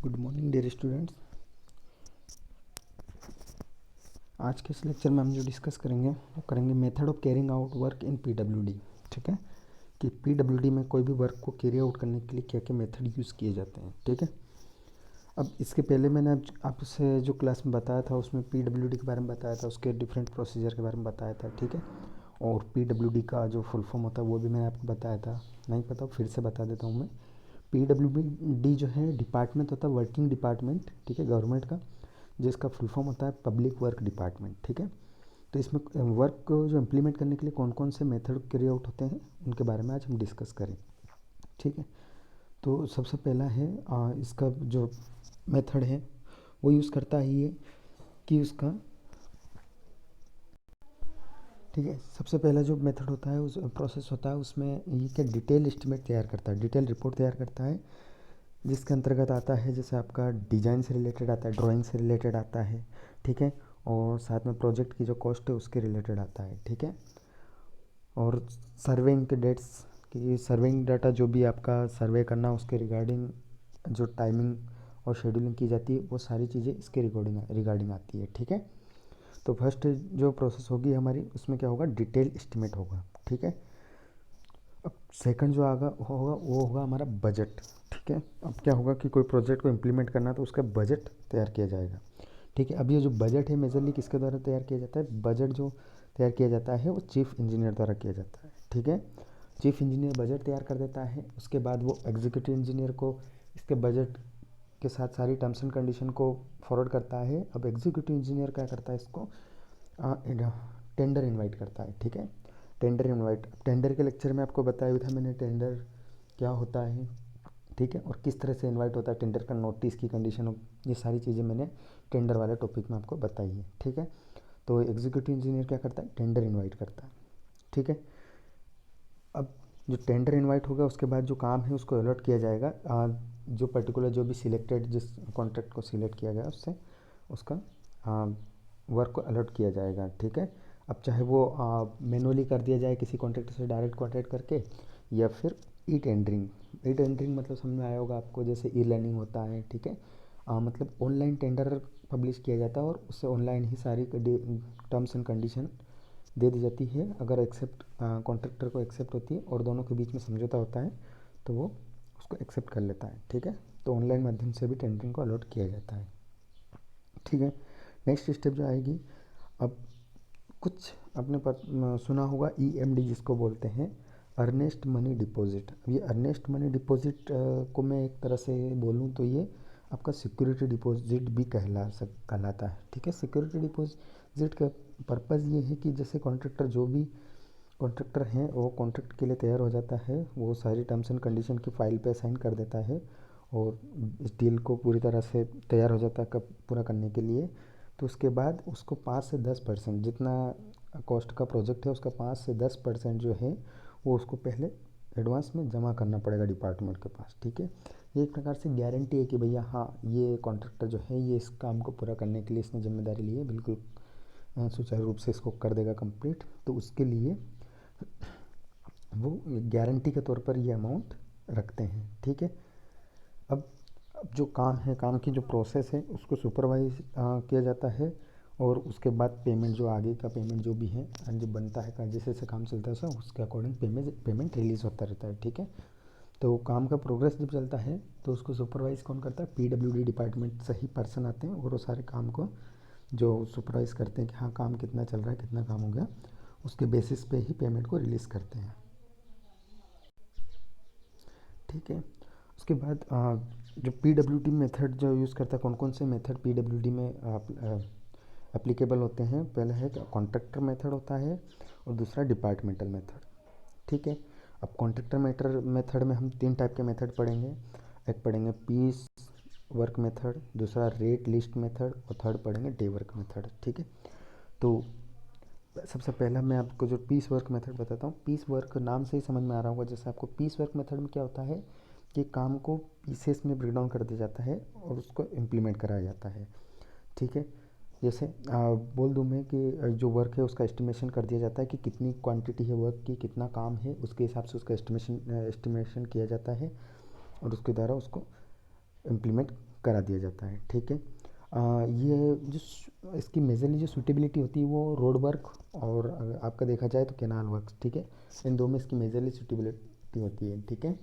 Good morning dear students. आज के इस लेक्चर में हम जो डिस्कस करेंगे वो करेंगे method of carrying out work in PWD. ठीक है, कि पीडब्ल्यूडी में कोई भी वर्क को कैरी आउट करने के लिए क्या क्या मेथड यूज़ किए जाते हैं। ठीक है, अब इसके पहले मैंने आपसे जो क्लास में बताया था उसमें पीडब्ल्यूडी के बारे में बताया था, उसके डिफरेंट प्रोसीजर के बारे में बताया था। ठीक है, और पीडब्ल्यूडी का जो फुल फॉर्म होता है वो भी मैंने आपको बताया था। नहीं पता फिर से बता देता हूँ मैं। पीडब्ल्यूडी जो है डिपार्टमेंट होता है, वर्किंग डिपार्टमेंट, ठीक है, गवर्नमेंट का, जिसका फुल फॉर्म होता है पब्लिक वर्क डिपार्टमेंट। ठीक है, तो इसमें वर्क को जो इम्प्लीमेंट करने के लिए कौन कौन से मेथड कैरी आउट होते हैं उनके बारे में आज हम डिस्कस करें। ठीक है, तो सबसे पहला है इसका जो मेथड है वो यूज़ करता है ये कि उसका, ठीक है, सबसे पहला जो मेथड होता है उस प्रोसेस होता है उसमें ये क्या डिटेल एस्टिमेट तैयार करता है, डिटेल रिपोर्ट तैयार करता है, जिसके अंतर्गत आता है जैसे आपका डिज़ाइन से रिलेटेड आता है, ड्राइंग से रिलेटेड आता है। ठीक है, और साथ में प्रोजेक्ट की जो कॉस्ट है उसके रिलेटेड आता है। ठीक है, और सर्वेइंग के डेट्स की, सर्वेइंग डाटा जो भी आपका सर्वे करना उसके रिगार्डिंग जो टाइमिंग और शेड्यूलिंग की जाती है वो सारी चीज़ें इसके रिगार्डिंग आती है। ठीक है, तो फर्स्ट जो प्रोसेस होगी हमारी उसमें क्या होगा, डिटेल एस्टिमेट होगा। ठीक है, अब सेकंड जो होगा वो होगा हमारा बजट। ठीक है, अब क्या होगा कि कोई प्रोजेक्ट को इम्प्लीमेंट करना है तो उसका बजट तैयार किया जाएगा। ठीक है, अब ये जो बजट है मेजरली किसके द्वारा तैयार किया जाता है, बजट जो तैयार किया जाता है वो चीफ इंजीनियर द्वारा किया जाता है। ठीक है, चीफ इंजीनियर बजट तैयार कर देता है, उसके बाद वो एग्जीक्यूटिव इंजीनियर को इसके बजट के साथ सारी टर्म्स एंड कंडीशन को फॉरवर्ड करता है। अब एग्जीक्यूटिव इंजीनियर क्या करता है, इसको टेंडर इनवाइट करता है। ठीक है, टेंडर इनवाइट, टेंडर के लेक्चर में आपको बताया भी था मैंने टेंडर क्या होता है। ठीक है, और किस तरह से इनवाइट होता है, टेंडर का नोटिस की कंडीशन, ये सारी चीज़ें मैंने टेंडर वाले टॉपिक में आपको बताई है। ठीक है, तो एग्जीक्यूटिव इंजीनियर क्या करता है, टेंडर इनवाइट करता है। ठीक है, अब जो टेंडर इनवाइट होगा उसके बाद जो काम है उसको अलॉट किया जाएगा, जो पर्टिकुलर जो भी सिलेक्टेड जिस कॉन्ट्रैक्ट को सिलेक्ट किया गया उससे उसका वर्क को अलॉट किया जाएगा। ठीक है, अब चाहे वो मैनुअली कर दिया जाए किसी कॉन्ट्रैक्टर से डायरेक्ट कॉन्ट्रैक्ट करके, या फिर ई टेंडरिंग। ई टेंडरिंग मतलब समझ में आया होगा आपको, जैसे ई लर्निंग होता है। ठीक है, मतलब ऑनलाइन टेंडर पब्लिश किया जाता है और उससे ऑनलाइन ही सारी टर्म्स एंड कंडीशन दे दी जाती है। अगर एक्सेप्ट कॉन्ट्रैक्टर को एक्सेप्ट होती है और दोनों के बीच में समझौता होता है तो वो उसको एक्सेप्ट कर लेता है। ठीक है, तो ऑनलाइन माध्यम से भी टेंडरिंग को अलॉट किया जाता है। ठीक है, नेक्स्ट स्टेप जो आएगी, अब कुछ आपने सुना होगा ईएमडी जिसको बोलते हैं, अर्नेस्ट मनी डिपॉजिट। अब ये अर्नेस्ट मनी डिपॉजिट को मैं एक तरह से बोलूँ तो ये आपका सिक्योरिटी डिपॉजिट भी कहलाता है। ठीक है, सिक्योरिटी डिपॉजिट का पर्पज़ ये है कि जैसे कॉन्ट्रैक्टर जो भी कॉन्ट्रैक्टर हैं वो कॉन्ट्रैक्ट के लिए तैयार हो जाता है, वो सारी टर्म्स एंड कंडीशन की फ़ाइल पे साइन कर देता है और इस डील को पूरी तरह से तैयार हो जाता है कब पूरा करने के लिए। तो उसके बाद उसको 5 से 10% जितना कॉस्ट का प्रोजेक्ट है उसका 5 से 10% जो है वो उसको पहले एडवांस में जमा करना पड़ेगा डिपार्टमेंट के पास। ठीक है, ये एक प्रकार से गारंटी है कि भैया हाँ ये कॉन्ट्रैक्टर जो है ये इस काम को पूरा करने के लिए इसने जिम्मेदारी ली है, बिल्कुल सुचारू रूप से इसको कर देगा कंप्लीट। तो उसके लिए वो गारंटी के तौर पर ये अमाउंट रखते हैं। ठीक है, अब जो काम है, काम की जो प्रोसेस है उसको सुपरवाइज किया जाता है और उसके बाद पेमेंट, जो आगे का पेमेंट जो भी है जो बनता है जैसे जैसे काम चलता है उसके अकॉर्डिंग पेमेंट रिलीज़ होता रहता है। ठीक है, तो काम का प्रोग्रेस जब चलता है तो उसको सुपरवाइज़ कौन करता है, पीडब्ल्यूडी डिपार्टमेंट से ही पर्सन आते हैं और वो सारे काम को जो सुपरवाइज़ करते हैं कि हाँ काम कितना चल रहा है, कितना काम हो गया, उसके बेसिस पे ही पेमेंट को रिलीज़ करते हैं। ठीक है, उसके बाद जो पीडब्ल्यूडी मेथड जो यूज़ करता है, कौन कौन से मेथड पीडब्ल्यूडी में एप्लीकेबल होते हैं, पहला है कॉन्ट्रैक्टर मेथड होता है और दूसरा डिपार्टमेंटल मेथड। ठीक है, अब कॉन्ट्रैक्टर मेथड में हम 3 टाइप के मेथड पढ़ेंगे, एक पढ़ेंगे पीस वर्क मेथड, दूसरा रेट लिस्ट मेथड और थर्ड पढ़ेंगे डे वर्क मेथड। ठीक है, तो सबसे पहला मैं आपको जो पीस वर्क मेथड बताता हूँ। पीस वर्क नाम से ही समझ में आ रहा होगा, जैसे आपको पीस वर्क मेथड में क्या होता है कि काम को पीसेस में ब्रेक डाउन कर दिया जाता है और उसको इम्प्लीमेंट कराया जाता है। ठीक है, जैसे बोल दूँ मैं कि जो वर्क है उसका एस्टिमेशन कर दिया जाता है कि कितनी क्वांटिटी है वर्क की, कितना काम है, उसके हिसाब से उसका एस्टिमेशन किया जाता है और उसके द्वारा उसको इम्प्लीमेंट करा दिया जाता है, ठीक है। ये जो इसकी मेजरली जो सूटेबिलिटी होती है वो रोड वर्क और अगर आपका देखा जाए तो कैनाल वर्क, ठीक है। इन दो में इसकी मेजरली सूटेबिलिटी होती है, ठीक है।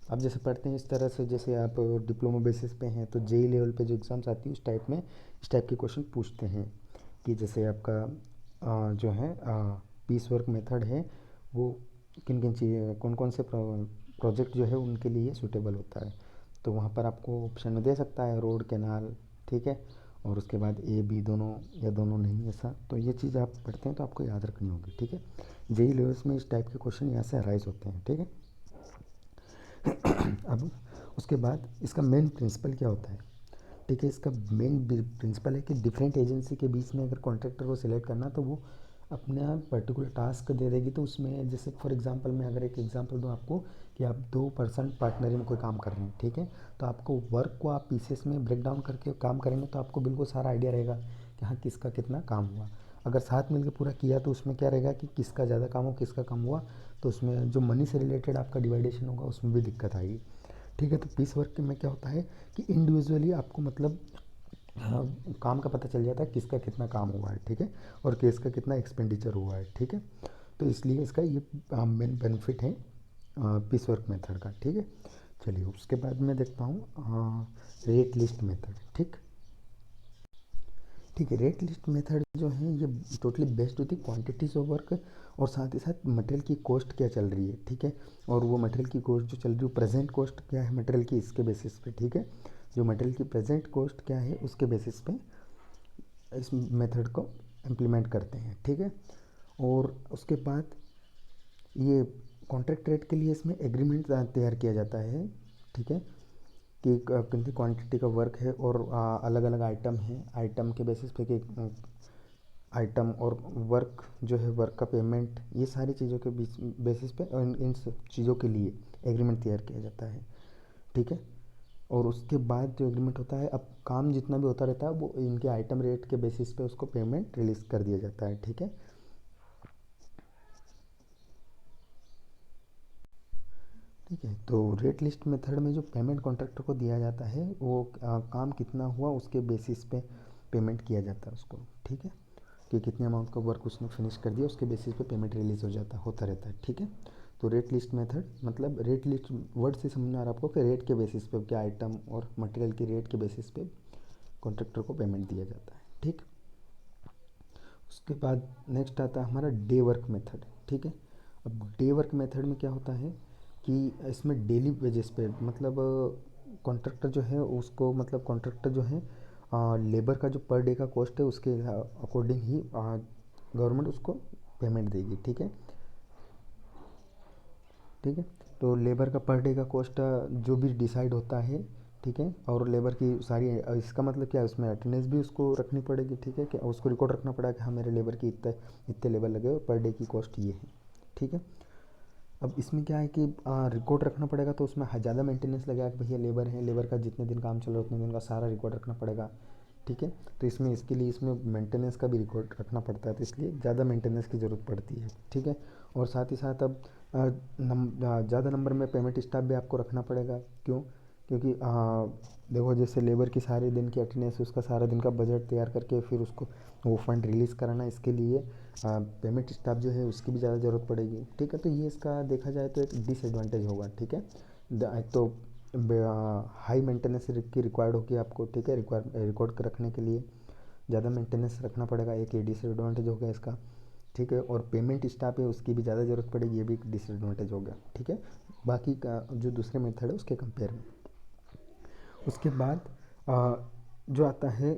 अब जैसे पढ़ते हैं इस तरह से, जैसे आप डिप्लोमा बेसिस पे हैं तो जेई लेवल पे जो एग्ज़ाम्स आती है उस टाइप में इस टाइप के क्वेश्चन पूछते हैं कि जैसे आपका जो है पीस वर्क मेथड है वो किन किन चीज़ कौन कौन से प्रोजेक्ट जो है उनके लिए सूटेबल होता है। तो वहाँ पर आपको ऑप्शन में दे सकता है रोड, कैनाल, ठीक है। और उसके बाद ए बी दोनों या दोनों नहीं, ऐसा। तो ये चीज़ आप पढ़ते हैं तो आपको याद रखनी होगी, ठीक है। जेई लेवल्स में इस टाइप के क्वेश्चन यहाँ से अराइज होते हैं, ठीक है। अब उसके बाद इसका मेन प्रिंसिपल क्या होता है, ठीक है। इसका मेन प्रिंसिपल है कि डिफरेंट एजेंसी के बीच में अगर कॉन्ट्रैक्टर को सिलेक्ट करना तो वो अपना पर्टिकुलर टास्क दे देगी। तो उसमें जैसे फॉर एग्जांपल मैं अगर एक एग्जांपल दूँ आपको कि आप 2 पर्सन पार्टनरी में कोई काम कर रहे हैं, ठीक है। तो आपको वर्क को आप पीसेस में ब्रेक डाउन करके काम करेंगे तो आपको बिल्कुल सारा आइडिया रहेगा कि हाँ किसका कितना काम हुआ। अगर साथ मिलकर पूरा किया तो उसमें क्या रहेगा कि किसका ज़्यादा काम हो, किसका कम हुआ। तो उसमें जो मनी से रिलेटेड आपका डिवाइडेशन होगा उसमें भी दिक्कत आएगी, ठीक है। तो पीस वर्क में क्या होता है कि इंडिविजुअली आपको मतलब हाँ, काम का पता चल जाता है किसका कितना काम हुआ है, ठीक है। और किसका कितना एक्सपेंडिचर हुआ है, ठीक है। तो इसलिए इसका ये मेन बेनिफिट है पीस वर्क मेथड का, ठीक है। चलिए उसके बाद मैं देखता हूँ रेट लिस्ट मेथड, ठीक। ठीक है, रेट लिस्ट मेथड जो है ये टोटली बेस्ड होती है क्वांटिटीज ऑफ वर्क और साथ ही साथ मटेरियल की कॉस्ट क्या चल रही है, ठीक है। और वो मटेरियल की कॉस्ट जो चल रही है प्रेजेंट कॉस्ट क्या है मटेरियल की, इसके बेसिस पे, ठीक है। जो मटेरियल की प्रेजेंट कॉस्ट क्या है उसके बेसिस पे इस मेथड को इम्प्लीमेंट करते हैं, ठीक है। और उसके बाद ये कॉन्ट्रैक्ट रेट के लिए इसमें एग्रीमेंट तैयार किया जाता है, ठीक है। कि कितनी क्वांटिटी का वर्क है और अलग अलग आइटम हैं, आइटम के बेसिस पे कि आइटम और वर्क जो है वर्क का पेमेंट, ये सारी चीज़ों के बीच बेसिस पे इन सब चीज़ों के लिए एग्रीमेंट तैयार किया जाता है, ठीक है। और उसके बाद जो एग्रीमेंट होता है, अब काम जितना भी होता रहता है वो इनके आइटम रेट के बेसिस पे उसको पेमेंट रिलीज़ कर दिया जाता है, ठीक है। ठीक है, तो रेट लिस्ट मेथड में जो पेमेंट कॉन्ट्रैक्टर को दिया जाता है वो काम कितना हुआ उसके बेसिस पे पेमेंट किया जाता है उसको, ठीक है। कि कितने अमाउंट का वर्क उसने फिनिश कर दिया उसके बेसिस पे पेमेंट रिलीज हो जाता होता रहता है, ठीक है। तो रेट लिस्ट मेथड मतलब रेट लिस्ट वर्ड से समझ में आ रहा है आपको कि रेट के बेसिस पे क्या आइटम और मटेरियल की रेट के बेसिस पे कॉन्ट्रैक्टर को पेमेंट दिया जाता है, ठीक। उसके बाद नेक्स्ट आता है हमारा डे वर्क मेथड, ठीक है। अब डे वर्क मेथड में क्या होता है कि इसमें डेली वेजेस पे मतलब कॉन्ट्रैक्टर जो है उसको मतलब कॉन्ट्रैक्टर जो है लेबर का जो पर डे का कॉस्ट है उसके अकॉर्डिंग ही गवर्नमेंट उसको पेमेंट देगी, ठीक है। ठीक है, तो लेबर का पर डे का कॉस्ट जो भी डिसाइड होता है, ठीक है। और लेबर की सारी इसका मतलब क्या है उसमें अटेंडेंस भी उसको रखनी पड़ेगी, ठीक है। कि उसको रिकॉर्ड रखना पड़ेगा कि हाँ मेरे लेबर की इतने इतने लेबर लगे और पर डे की कॉस्ट ये है, ठीक है। अब इसमें क्या है कि रिकॉर्ड रखना पड़ेगा तो उसमें ज़्यादा मेंटेनेंस लगेगा कि भैया लेबर है, लेबर का जितने दिन काम चल रहा है उतने दिन का सारा रिकॉर्ड रखना पड़ेगा, ठीक है। तो इसमें इसके लिए इसमें मेंटेनेंस का भी रिकॉर्ड रखना पड़ता है तो इसलिए ज़्यादा मेंटेनेंस की ज़रूरत पड़ती है, ठीक है। और साथ ही साथ अब ज़्यादा नंबर में पेमेंट स्टाफ भी आपको रखना पड़ेगा, क्यों? क्योंकि देखो जैसे लेबर की सारे दिन की अटेंडेंस उसका सारा दिन का बजट तैयार करके फिर उसको वो फंड रिलीज़ कराना, इसके लिए पेमेंट स्टाफ जो है उसकी भी ज़्यादा ज़रूरत पड़ेगी, ठीक है। तो ये इसका देखा जाए तो एक डिसएडवांटेज होगा, ठीक है। एक तो हाई मेंटेनेंस की रिक्वायर्ड होगी आपको, ठीक है। रिकॉर्ड रखने के लिए ज़्यादा मेंटेनेंस रखना पड़ेगा, एक ये डिसएडवांटेज हो गया इसका, ठीक है। और पेमेंट स्टाफ है उसकी भी ज़्यादा ज़रूरत पड़ेगी, ये भी एक डिसएडवांटेज हो गया, ठीक है। बाकी का जो दूसरे मेथड है उसके कंपेयर में। उसके बाद जो आता है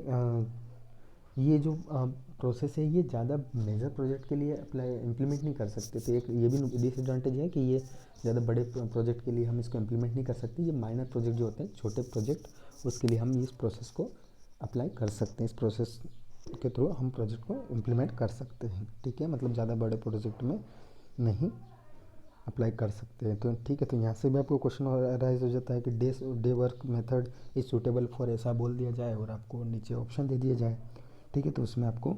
ये जो प्रोसेस है ये ज़्यादा मेजर प्रोजेक्ट के लिए अप्लाई इम्प्लीमेंट नहीं कर सकते, तो एक ये भी डिसएडवांटेज है कि ये ज़्यादा बड़े प्रोजेक्ट के लिए हम इसको इम्प्लीमेंट नहीं कर सकते। ये माइनर प्रोजेक्ट जो होते हैं छोटे प्रोजेक्ट उसके लिए हम इस प्रोसेस को अप्लाई कर सकते हैं, इस प्रोसेस के थ्रू हम प्रोजेक्ट को इम्प्लीमेंट कर सकते हैं, ठीक है। मतलब ज़्यादा बड़े प्रोजेक्ट में नहीं अप्लाई कर सकते हैं, तो ठीक है। तो यहाँ से भी आपको क्वेश्चन राइज हो जाता है कि day work method is suitable for, ऐसा बोल दिया जाए और आपको नीचे ऑप्शन दे दिया जाए, ठीक है। तो उसमें आपको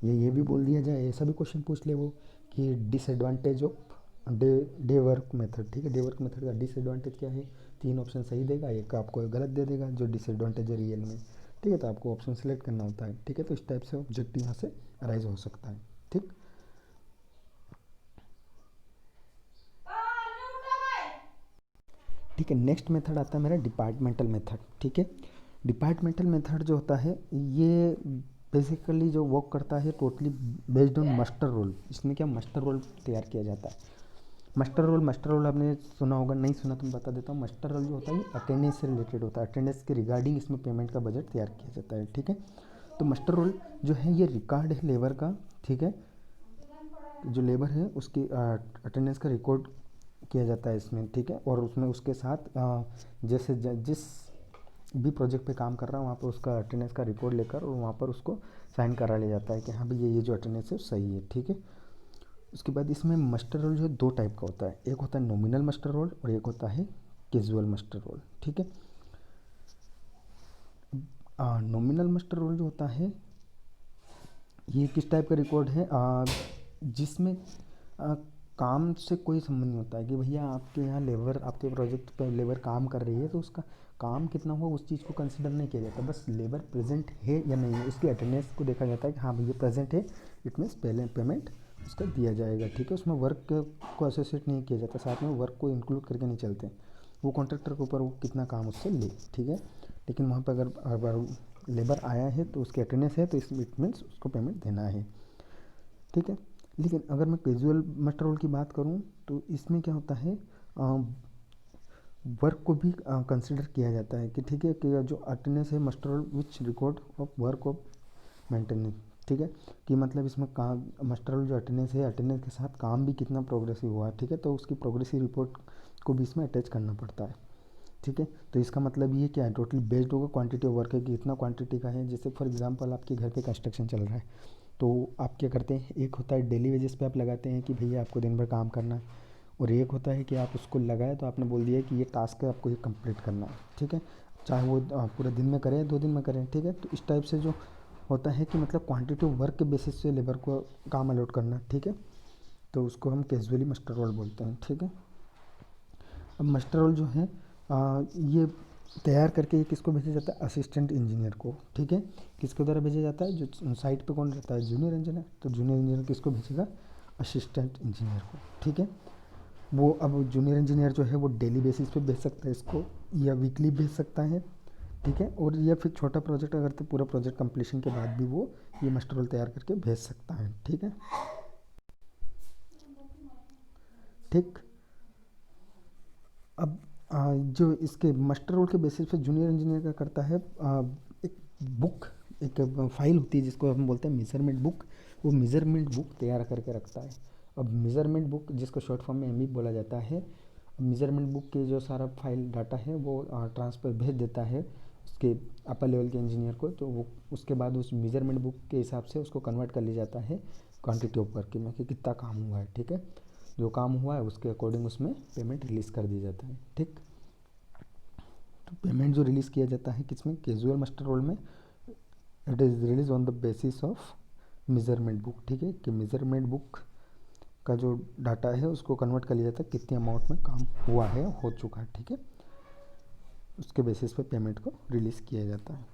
ये भी बोल दिया जाए, ऐसा भी क्वेश्चन पूछ ले वो कि disadvantage of day day work method, ठीक है। डे वर्क मेथड का डिसएडवांटेज क्या है 3 ऑप्शन सही देगा, एक आपको गलत दे देगा जो डिसएडवांटेज है रियल में। ठीक है, तो आपको ऑप्शन सेलेक्ट करना होता है। ठीक है, तो इस टाइप से ऑब्जेक्टिव यहाँ से अराइज हो सकता है। ठीक, ठीक है। नेक्स्ट मेथड आता है मेरा डिपार्टमेंटल मेथड। ठीक है, डिपार्टमेंटल मेथड जो होता है ये बेसिकली जो वर्क करता है totally based on master roll. इसमें क्या मास्टर रोल तैयार किया जाता है। मास्टर रोल आपने सुना होगा, नहीं सुना तो मैं बता देता हूँ। मास्टर रोल जो होता है अटेंडेंस से रिलेटेड होता है, अटेंडेंस के रिगार्डिंग इसमें पेमेंट का बजट तैयार किया जाता है। ठीक है, तो मास्टर रोल जो है ये रिकॉर्ड है लेबर का। ठीक है, जो लेबर है उसकी अटेंडेंस का रिकॉर्ड किया जाता है इसमें। ठीक है, और उसमें उसके साथ जैसे जिस भी प्रोजेक्ट पे काम कर रहा है वहाँ पर उसका अटेंडेंस का रिकॉर्ड लेकर और वहाँ पर उसको साइन करा लिया जाता है कि हाँ भाई ये जो अटेंडेंस है सही है। ठीक है, उसके बाद इसमें मास्टर रोल जो है 2 टाइप का होता है, एक होता है नॉमिनल मास्टर रोल और एक होता है कैजुअल मास्टर रोल। ठीक है, नॉमिनल मास्टर रोल जो होता है ये किस टाइप का रिकॉर्ड है, जिसमें काम से कोई संबंध नहीं होता है कि भैया आपके यहाँ लेबर, आपके प्रोजेक्ट पे लेबर काम कर रही है तो उसका काम कितना हुआ उस चीज़ को कंसिडर नहीं किया जाता। बस लेबर प्रेजेंट है या नहीं है उसकी अटेंडेंस को देखा जाता है कि हाँ भैया प्रेजेंट है, इट मीन्स पहले पेमेंट उसका दिया जाएगा। ठीक है, उसमें वर्क को एसोसिएट नहीं किया जाता, साथ में वर्क को इंक्लूड करके नहीं चलते। वो कॉन्ट्रैक्टर के ऊपर वो कितना काम उससे ले। ठीक है, लेकिन वहाँ पर अगर लेबर आया है तो उसकी अटेंडेंस है तो इट मीन्स उसको पेमेंट देना है। ठीक है, लेकिन अगर मैं कैजुअल मास्टर रोल की बात करूँ तो इसमें क्या होता है, वर्क को भी कंसिडर किया जाता है कि ठीक है कि जो अटेंडेंस है master roll which record of work of maintenance. ठीक है, कि मतलब इसमें काम मास्टर रोल जो अटेंडेंस है, अटेंडेंस के साथ काम भी कितना प्रोग्रेसिव हुआ है। ठीक है, तो उसकी प्रोग्रेसिव रिपोर्ट को भी इसमें अटैच करना पड़ता है। ठीक है, तो इसका मतलब ये क्या है, टोटली बेस्ड होगा क्वांटिटी ऑफ वर्क है कि इतना क्वांटिटी का है। जैसे फॉर एग्जांपल आपके घर पे कंस्ट्रक्शन चल रहा है तो आप क्या करते हैं, एक होता है डेली वेजेस पे आप लगाते हैं कि भैया आपको दिन भर काम करना है, और एक होता है कि आप उसको लगाए तो आपने बोल दिया कि ये टास्क है आपको ये कंप्लीट करना है। ठीक है, चाहे वो पूरे दिन में करें 2 दिन में करें। ठीक है, तो इस टाइप से जो होता है कि मतलब क्वांटिटी ऑफ वर्क के बेसिस से लेबर को काम अलॉट करना। ठीक है, तो उसको हम कैजुअली मास्टर रोल बोलते हैं। ठीक है, अब मास्टर रोल जो है ये तैयार करके ये किसको भेजा जाता है, असिस्टेंट इंजीनियर को। ठीक है, किसके द्वारा भेजा जाता है, जो साइट पे कौन रहता है, जूनियर इंजीनियर। तो जूनियर इंजीनियर किसको भेजेगा, असिस्टेंट इंजीनियर को। ठीक है, वो अब जूनियर इंजीनियर जो है वो डेली बेसिस पे भेज सकता है इसको या वीकली भेज सकता है। ठीक है, और या फिर छोटा प्रोजेक्ट अगर तो पूरा प्रोजेक्ट कंप्लीशन के बाद भी वो ये मास्टर रोल तैयार करके भेज सकता है। ठीक है, ठीक। अब जो इसके मास्टर रोल के बेसिस पे जूनियर इंजीनियर का करता है, एक बुक, एक फाइल होती है जिसको हम बोलते हैं मेजरमेंट बुक। वो मेजरमेंट बुक तैयार करके रखता है। अब मेजरमेंट बुक जिसको शॉर्ट फॉर्म में एमबी बोला जाता है, मेजरमेंट बुक के जो सारा फाइल डाटा है वो ट्रांसफ़र भेज देता है उसके अपर लेवल के इंजीनियर को। तो वो उसके बाद उस मेजरमेंट बुक के हिसाब से उसको कन्वर्ट कर लिया जाता है क्वांटिटी ऑफ वर्क में कि कितना काम हुआ है। ठीक है, जो काम हुआ है उसके अकॉर्डिंग उसमें पेमेंट रिलीज़ कर दिया जाता है। ठीक, तो पेमेंट जो रिलीज़ किया जाता है किसमें, कैजुअल मास्टर रोल में, it is release on the basis of measurement book. ठीक है, कि मेजरमेंट बुक का जो डाटा है उसको कन्वर्ट कर लिया जाता है कितने अमाउंट में काम हुआ है, हो चुका है। ठीक है, उसके बेसिस पे पेमेंट को रिलीज़ किया जाता है।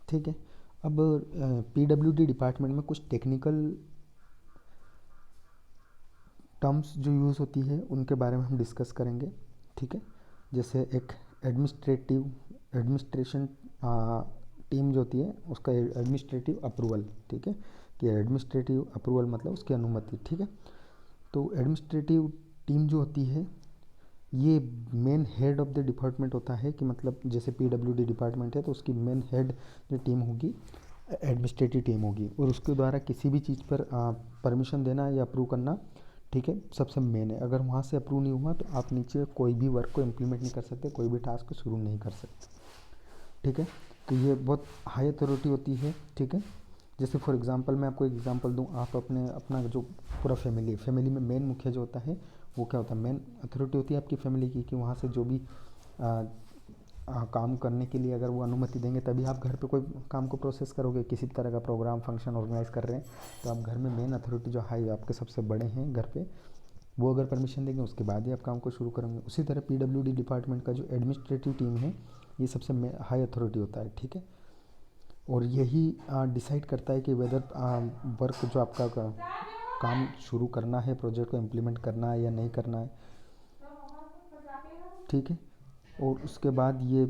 ठीक है, अब पीडब्ल्यूडी डिपार्टमेंट में कुछ टेक्निकल टर्म्स जो यूज़ होती है उनके बारे में हम डिस्कस करेंगे। ठीक है, जैसे एक एडमिनिस्ट्रेशन टीम जो होती है उसका एडमिनिस्ट्रेटिव अप्रूवल। ठीक है, कि एडमिनिस्ट्रेटिव अप्रूवल मतलब उसकी अनुमति। ठीक है, तो एडमिनिस्ट्रेटिव टीम जो होती है ये main head of the department होता है कि मतलब जैसे पीडब्ल्यूडी डिपार्टमेंट है तो उसकी मेन हेड जो टीम होगी एडमिनिस्ट्रेटिव टीम होगी, और उसके द्वारा किसी भी चीज़ पर परमिशन देना या अप्रूव करना, ठीक है, सबसे मेन है। अगर वहाँ से अप्रूव नहीं हुआ तो आप नीचे कोई भी वर्क को इम्प्लीमेंट नहीं कर सकते, कोई भी टास्क को शुरू नहीं कर सकते। ठीक है, तो ये बहुत हाई अथॉरिटी होती है। ठीक है, जैसे फॉर एग्जांपल मैं आपको एक एग्जांपल दूं, आप अपना जो पूरा फैमिली में मेन मुखिया जो होता है वो क्या होता है, मेन अथॉरिटी होती है आपकी फैमिली की, कि वहाँ से जो भी आ, काम करने के लिए अगर वो अनुमति देंगे तभी आप घर पे कोई काम को प्रोसेस करोगे। किसी तरह का प्रोग्राम फंक्शन ऑर्गेनाइज कर रहे हैं तो आप घर में मेन अथॉरिटी जो हाई आपके सबसे बड़े हैं घर पे, वो अगर परमिशन देंगे उसके बाद ही आप काम को शुरू करेंगे। उसी तरह पीडब्ल्यूडी डिपार्टमेंट का जो एडमिनिस्ट्रेटिव टीम है ये सबसे हाई अथॉरिटी होता है, ठीक है। और यही डिसाइड करता है कि वेदर वर्क जो आपका काम शुरू करना है, प्रोजेक्ट को इम्प्लीमेंट करना है या नहीं करना है, ठीक है। और उसके बाद ये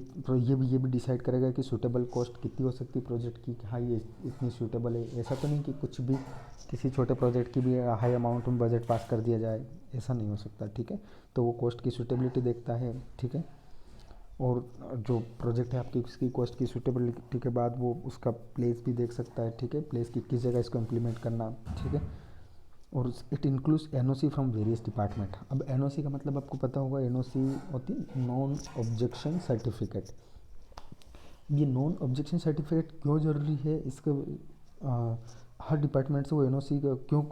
भी डिसाइड करेगा कि सूटेबल कॉस्ट कितनी हो सकती है प्रोजेक्ट की, कि हाँ ये इतनी सूटेबल है। ऐसा तो नहीं कि कुछ भी किसी छोटे प्रोजेक्ट की भी हाई अमाउंट में बजट पास कर दिया जाए, ऐसा नहीं हो सकता, ठीक है। तो वो कॉस्ट की सूटेबिलिटी देखता है, ठीक है। और जो प्रोजेक्ट है आपकी उसकी कॉस्ट की सूटेबिलिटी के बाद वो उसका प्लेस भी देख सकता है, ठीक है, प्लेस की किस जगह इसको इम्प्लीमेंट करना, ठीक है। और it includes NOC from various department. अब एनओसी का मतलब आपको पता होगा, एनओसी होती है नॉन ऑब्जेक्शन सर्टिफिकेट। ये नॉन ऑब्जेक्शन सर्टिफिकेट क्यों ज़रूरी है, इसके हर डिपार्टमेंट से वो एनओसी क्यों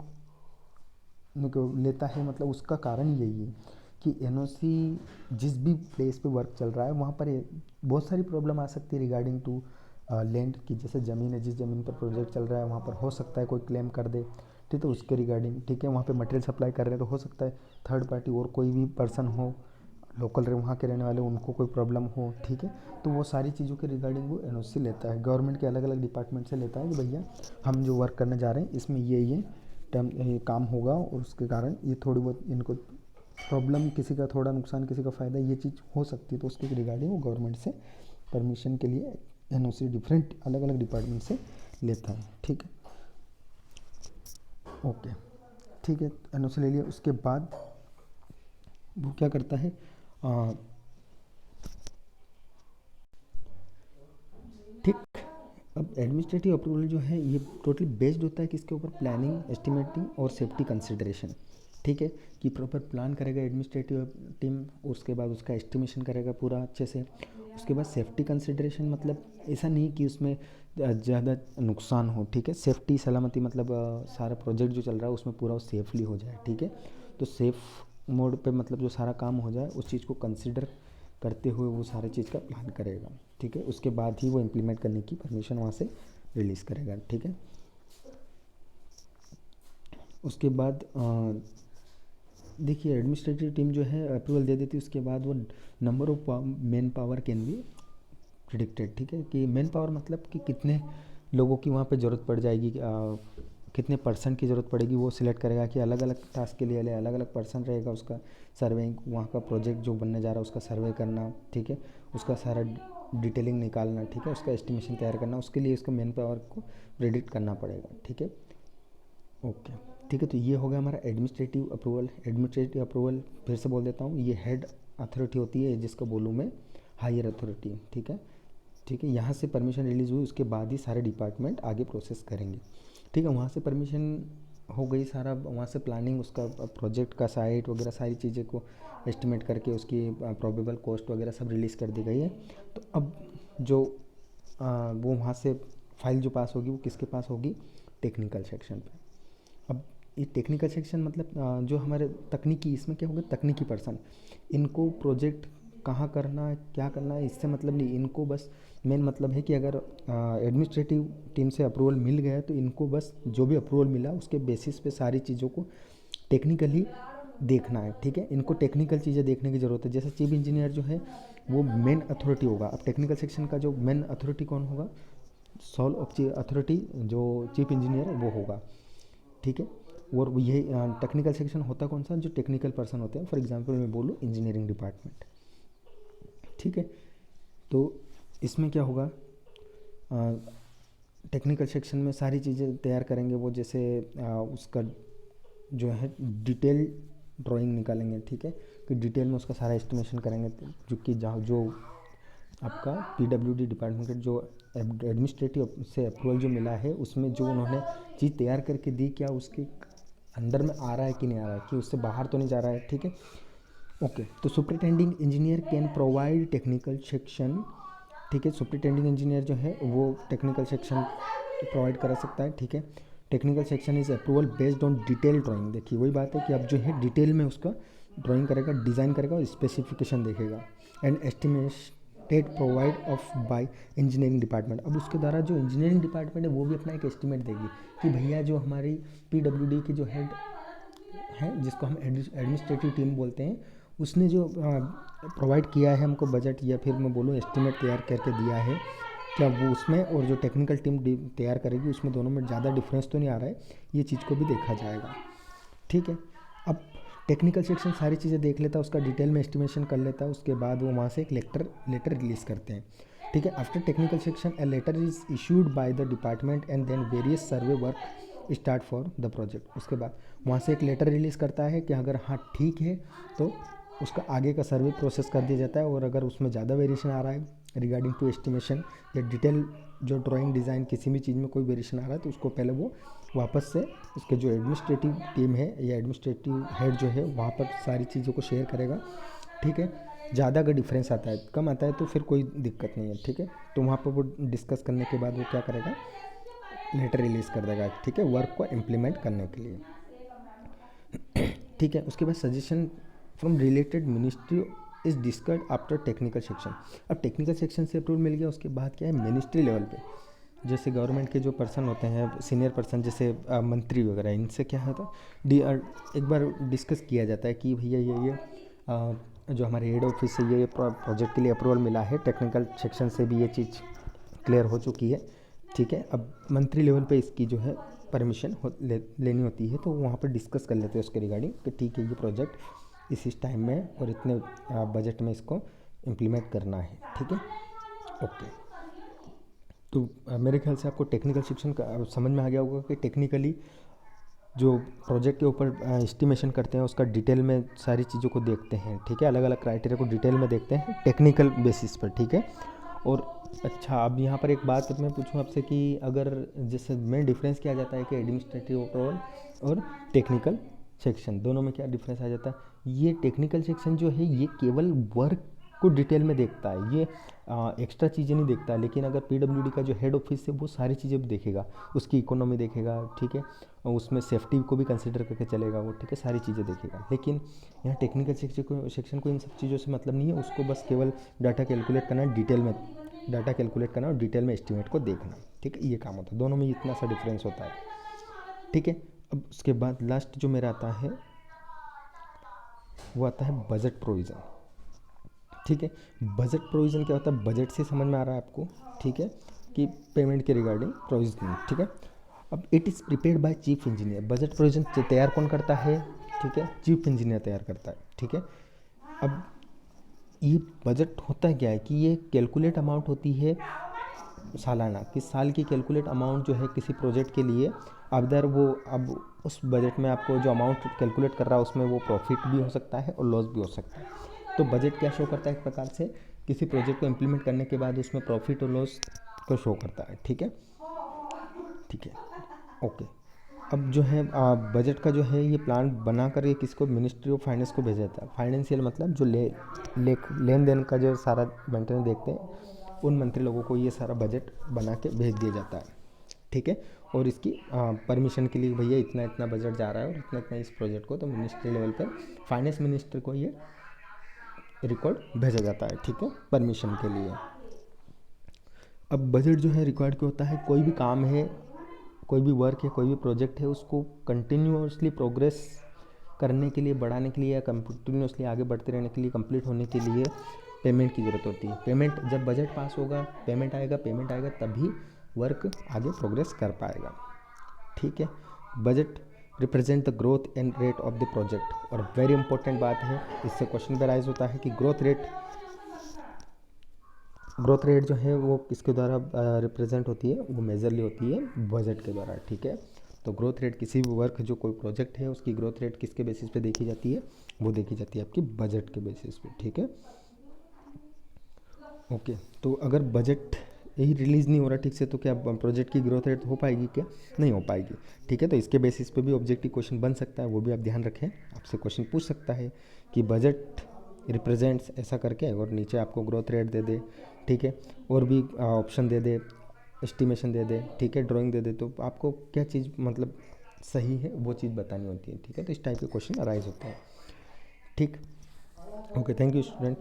लेता है, मतलब उसका कारण यही है कि एनओसी जिस भी प्लेस पे वर्क चल रहा है वहाँ पर बहुत सारी प्रॉब्लम आ सकती है रिगार्डिंग टू लैंड की। जैसे ज़मीन है, जिस ज़मीन पर प्रोजेक्ट चल रहा है वहाँ पर हो सकता है कोई क्लेम कर दे, ठीक है, उसके रिगार्डिंग, ठीक है। वहाँ पे मटेरियल सप्लाई कर रहे हैं तो हो सकता है थर्ड पार्टी और कोई भी पर्सन हो, लोकल रहे वहाँ के रहने वाले, उनको कोई प्रॉब्लम हो, ठीक है। तो वो सारी चीज़ों के रिगार्डिंग वो एनओसी लेता है, गवर्नमेंट के अलग अलग डिपार्टमेंट से लेता है कि भैया हम जो वर्क करने जा रहे हैं इसमें ये काम होगा और उसके कारण ये थोड़ी बहुत इनको प्रॉब्लम, किसी का थोड़ा नुकसान, किसी का फ़ायदा, ये चीज़ हो सकती है। तो उसके रिगार्डिंग वो गवर्नमेंट से परमिशन के लिए एनओसी डिफरेंट अलग अलग डिपार्टमेंट से लेता है, ठीक है, ओके, ठीक है। एनओसी ले लिया, उसके बाद वो क्या करता है, ठीक। अब एडमिनिस्ट्रेटिव अप्रूवल जो है ये टोटली बेस्ड होता है किसके ऊपर, प्लानिंग, एस्टिमेटिंग और सेफ्टी कंसिडरेशन, ठीक है। कि प्रॉपर प्लान करेगा एडमिनिस्ट्रेटिव टीम, उसके बाद उसका एस्टिमेशन करेगा पूरा अच्छे से। उसके बाद सेफ्टी कंसिडरेशन मतलब ऐसा नहीं कि उसमें ज़्यादा नुकसान हो, ठीक है। सेफ्टी सलामती मतलब सारा प्रोजेक्ट जो चल रहा है उसमें पूरा सेफली हो जाए, ठीक है। तो सेफ मोड पे मतलब जो सारा काम हो जाए उस चीज़ को कंसिडर करते हुए वो सारे चीज़ का प्लान करेगा, ठीक है। उसके बाद ही वो इम्प्लीमेंट करने की परमिशन वहाँ से रिलीज़ करेगा, ठीक है। उसके बाद देखिए एडमिनिस्ट्रेटिव टीम जो है अप्रूवल दे देती है, उसके बाद वो number of man power can be predicted, ठीक है। कि मैन पावर मतलब कि कितने लोगों की वहाँ पे ज़रूरत पड़ जाएगी, कितने परसेंट की ज़रूरत पड़ेगी, वो सिलेक्ट करेगा कि अलग अलग टास्क के लिए अलग अलग पर्सन रहेगा। उसका सर्वेइंग, वहाँ का प्रोजेक्ट जो बनने जा रहा है उसका सर्वे करना, ठीक है, उसका सारा डिटेलिंग निकालना, ठीक है, उसका एस्टिमेशन तैयार करना, उसके लिए उसको मैन पावर को प्रेडिक्ट करना पड़ेगा, ठीक है, ओके, ठीक है। तो ये हो गया हमारा एडमिनिस्ट्रेटिव अप्रूवल। एडमिनिस्ट्रेटिव अप्रूवल फिर से बोल देता हूँ, ये हेड अथॉरिटी होती है जिसको बोलूँ मैं हायर अथॉरिटी, ठीक है, ठीक है। यहाँ से परमिशन रिलीज़ हुई उसके बाद ही सारे डिपार्टमेंट आगे प्रोसेस करेंगे, ठीक है। वहाँ से परमिशन हो गई, सारा वहाँ से प्लानिंग, उसका प्रोजेक्ट का साइट वगैरह सारी चीज़ें को एस्टिमेट करके उसकी प्रोबेबल कॉस्ट वगैरह सब रिलीज़ कर दी गई है। तो अब जो वो वहाँ से फाइल जो पास होगी वो किसके पास होगी, टेक्निकल सेक्शन पे। अब ये टेक्निकल सेक्शन मतलब जो हमारे तकनीकी, इसमें क्या होगा, तकनीकी पर्सन, इनको प्रोजेक्ट कहाँ करना है, क्या करना है, इससे मतलब नहीं, इनको बस मेन मतलब है कि अगर एडमिनिस्ट्रेटिव टीम से अप्रूवल मिल गया तो इनको बस जो भी अप्रूवल मिला उसके बेसिस पे सारी चीज़ों को टेक्निकली देखना है, ठीक है। इनको टेक्निकल चीज़ें देखने की ज़रूरत है। जैसे चीफ इंजीनियर जो है वो मेन अथॉरिटी होगा। अब टेक्निकल सेक्शन का जो मेन अथॉरिटी कौन होगा, सोल ऑफ अथॉरिटी जो चीफ इंजीनियर है वो होगा, ठीक है। और ये टेक्निकल सेक्शन होता कौन सा, जो टेक्निकल पर्सन होते हैं, फॉर एग्जांपल मैं बोलूँ इंजीनियरिंग डिपार्टमेंट, ठीक है। तो इसमें क्या होगा, टेक्निकल सेक्शन में सारी चीज़ें तैयार करेंगे वो, जैसे उसका जो है डिटेल ड्राइंग निकालेंगे, ठीक है, कि डिटेल में उसका सारा एस्टिमेशन करेंगे। जो कि जहाँ जो आपका पीडब्ल्यूडी डिपार्टमेंट का जो एडमिनिस्ट्रेटिव से अप्रूवल जो मिला है उसमें जो उन्होंने चीज़ तैयार करके दी, क्या उसके अंदर में आ रहा है कि नहीं आ रहा है, कि उससे बाहर तो नहीं जा रहा है, ठीक है, ओके। तो superintending engineer can provide technical section, ठीक है। सुपरिटेंडिंग इंजीनियर जो है वो टेक्निकल सेक्शन प्रोवाइड करा सकता है, ठीक है। Technical section is approval based on detail drawing. देखिए वही बात है कि अब जो है डिटेल में उसका ड्राइंग करेगा, डिज़ाइन करेगा और स्पेसिफिकेशन देखेगा। And estimated provide of by engineering department. अब उसके द्वारा जो इंजीनियरिंग डिपार्टमेंट है वो भी अपना एक एस्टिमेट देगी कि भैया जो हमारी पीडब्ल्यूडी की जो हेड है जिसको हम एडमिनिस्ट्रेटिव टीम बोलते हैं, उसने जो प्रोवाइड किया है हमको बजट, या फिर मैं बोलूँ एस्टिमेट तैयार करके दिया है, क्या वो उसमें और जो टेक्निकल टीम तैयार करेगी उसमें दोनों में ज़्यादा डिफरेंस तो नहीं आ रहा है, ये चीज़ को भी देखा जाएगा। ठीक है, अब टेक्निकल सेक्शन सारी चीज़ें देख लेता है, उसका डिटेल में एस्टिमेशन कर लेता है, उसके बाद वो वहाँ से एक लेटर रिलीज़ करते हैं। ठीक है, after technical section a letter is issued by the department and then various survey work start for the project. उसके बाद वहाँ से एक लेटर रिलीज़ करता है कि अगर हाँ ठीक है तो उसका आगे का सर्वे प्रोसेस कर दिया जाता है, और अगर उसमें ज़्यादा वेरिएशन आ रहा है रिगार्डिंग टू एस्टिमेशन या डिटेल जो ड्राइंग डिज़ाइन किसी भी चीज़ में कोई वेरिएशन आ रहा है, तो उसको पहले वो वापस से उसके जो एडमिनिस्ट्रेटिव टीम है या एडमिनिस्ट्रेटिव हेड जो है वहाँ पर सारी चीज़ों को शेयर करेगा। ठीक है, ज़्यादा अगर डिफरेंस आता है, कम आता है तो फिर कोई दिक्कत नहीं है। ठीक है, तो वहाँ पर वो डिस्कस करने के बाद वो क्या करेगा, लेटर रिलीज़ कर देगा। ठीक है, वर्क को इम्प्लीमेंट करने के लिए। ठीक है, उसके बाद suggestion from related ministry is discussed after technical section. अब टेक्निकल सेक्शन से अप्रूवल मिल गया, उसके बाद क्या है, मिनिस्ट्री लेवल पे जैसे गवर्नमेंट के जो पर्सन होते हैं, सीनियर पर्सन जैसे मंत्री वगैरह, इनसे क्या होता है एक बार डिस्कस किया जाता है कि भैया ये जो हमारे हेड ऑफिस से ये प्रोजेक्ट के लिए अप्रूवल मिला है, टेक्निकल सेक्शन से भी ये चीज़ क्लियर हो चुकी है। ठीक है, अब मंत्री लेवल पे इसकी जो है परमिशन लेनी होती है, तो वहाँ पर डिस्कस कर लेते हैं उसके रिगार्डिंग कि ठीक है ये प्रोजेक्ट इस टाइम में और इतने बजट में इसको इम्प्लीमेंट करना है। ठीक है, ओके। तो मेरे ख्याल से आपको टेक्निकल सेक्शन का समझ में आ गया होगा कि टेक्निकली जो प्रोजेक्ट के ऊपर एस्टिमेशन करते हैं उसका डिटेल में सारी चीज़ों को देखते हैं। ठीक है, अलग अलग क्राइटेरिया को डिटेल में देखते हैं टेक्निकल बेसिस पर। ठीक है, और अच्छा अब यहाँ पर एक बात मैं पूछूँ आपसे कि अगर जैसे मेन डिफरेंस क्या आ जाता है कि एडमिनिस्ट्रेटिव अप्रूवल और टेक्निकल सेक्शन दोनों में क्या डिफरेंस आ जाता है। ये टेक्निकल सेक्शन जो है ये केवल वर्क को डिटेल में देखता है, ये एक्स्ट्रा चीज़ें नहीं देखता है, लेकिन अगर पीडब्ल्यूडी का जो हेड ऑफिस है वो सारी चीज़ें भी देखेगा, उसकी इकोनॉमी देखेगा। ठीक है, और उसमें सेफ्टी को भी कंसिडर करके चलेगा वो। ठीक है, सारी चीज़ें देखेगा, लेकिन यहाँ टेक्निकल सेक्शन को इन सब चीज़ों से मतलब नहीं है, उसको बस केवल डाटा कैलकुलेट करना, डिटेल में डाटा कैलकुलेट करना और डिटेल में एस्टिमेट को देखना। ठीक है, ये काम होता है, दोनों में इतना सा डिफरेंस होता है। ठीक है, अब उसके बाद लास्ट जो मेरा आता है वो आता है बजट प्रोविज़न। ठीक है, बजट प्रोविज़न क्या होता है, बजट से समझ में आ रहा है आपको। ठीक है, कि पेमेंट के रिगार्डिंग प्रोविज़न। ठीक है, अब it is prepared by chief engineer. Budget provision तैयार कौन करता है, ठीक है, चीफ इंजीनियर तैयार करता है। ठीक है, अब ये बजट होता क्या है कि ये कैलकुलेट अमाउंट होती है सालाना, कि साल की कैलकुलेट अमाउंट जो है किसी प्रोजेक्ट के लिए, अदर वो अब उस बजट में आपको जो अमाउंट कैलकुलेट कर रहा है उसमें वो प्रॉफिट भी हो सकता है और लॉस भी हो सकता है। तो बजट क्या शो करता है, एक प्रकार से किसी प्रोजेक्ट को इम्प्लीमेंट करने के बाद उसमें प्रॉफिट और लॉस को शो करता है। ठीक है, ठीक है, ओके। अब जो है बजट का जो है ये प्लान बना कर ये किसको, मिनिस्ट्री ऑफ फाइनेंस को भेजा जाता है। फाइनेंशियल मतलब जो लेन देन का जो सारा मेंटेनेंस देखते हैं, उन मंत्री लोगों को ये सारा बजट बना के भेज दिया जाता है। ठीक है, और इसकी परमिशन के लिए भैया इतना इतना बजट जा रहा है और इतना इतना इस प्रोजेक्ट को, तो मिनिस्ट्री लेवल पर फाइनेंस मिनिस्टर को ये रिकॉर्ड भेजा जाता है। ठीक है, परमिशन के लिए। अब बजट जो है रिक्वायर्ड क्यों होता है, कोई भी काम है, कोई भी वर्क है, कोई भी प्रोजेक्ट है, उसको कंटिन्यूअसली प्रोग्रेस करने के लिए, बढ़ाने के लिए या कंटिन्यूअसली आगे बढ़ते रहने के लिए, कंप्लीट होने के लिए पेमेंट की ज़रूरत होती है। पेमेंट जब बजट पास होगा, पेमेंट आएगा तभी वर्क आगे प्रोग्रेस कर पाएगा। ठीक है, budget represent the growth and rate of the project. और वेरी इंपॉर्टेंट बात है, इससे क्वेश्चन भी राइज होता है कि ग्रोथ रेट जो है वो किसके द्वारा रिप्रेजेंट होती है, वो मेजरली होती है बजट के द्वारा। ठीक है, तो ग्रोथ रेट किसी भी वर्क जो कोई प्रोजेक्ट है उसकी ग्रोथ रेट किसके बेसिस पे देखी जाती है, वो देखी जाती है आपकी बजट के बेसिस पे। ठीक है, ओके। तो अगर बजट यही रिलीज़ नहीं हो रहा ठीक से, तो क्या प्रोजेक्ट की ग्रोथ रेट हो पाएगी, क्या नहीं हो पाएगी। ठीक है, तो इसके बेसिस पे भी ऑब्जेक्टिव क्वेश्चन बन सकता है, वो भी आप ध्यान रखें। आपसे क्वेश्चन पूछ सकता है कि बजट रिप्रेजेंट्स ऐसा करके, और नीचे आपको ग्रोथ रेट दे दे। ठीक है, और भी ऑप्शन दे दे, एस्टिमेशन दे दे। ठीक है, ड्राइंग दे दे, तो आपको क्या चीज़ मतलब सही है वो चीज़ बतानी होती है। ठीक है, तो इस टाइप के क्वेश्चन अराइज होते हैं। ठीक, ओके, थैंक यू स्टूडेंट।